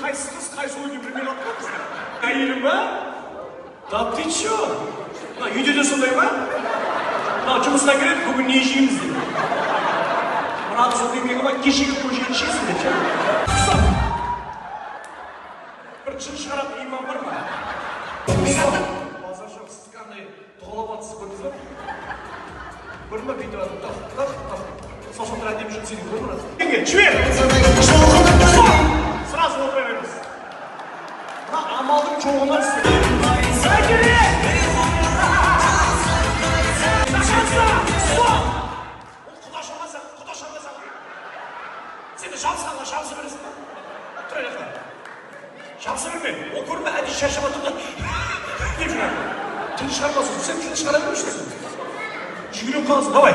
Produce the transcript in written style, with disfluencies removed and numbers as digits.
қайсы қыз, қайсы ойды білмей қалыппыз. Әйелің ба? Да ты чё? Үйде де сондай ма? Жұмысына келеді, бүгін не жейміз деп. Мына сол еңбегі ма, кешегі көжені ішесің деп. Стоп! Бір жын шығаратын имам бар ма? Базар жоқ, сіз қандай тұғалап атсыз көрдіңіз ба? Көрдің ба, бүйтіп атып, сосын әдем жын сенің көрдің ба? Еңге, жібер! Сразу отыра беріңіз. Мына амалдың жоғына түсті. Шамсы бересің ба? Тұра жақта. Шамсы берме. Ол көрме, әдей шашып атырды. Деп жүріп. Тілі шығармасын. Сен тілі шығара бермешсің. Жүгіріп қаласың. Давай.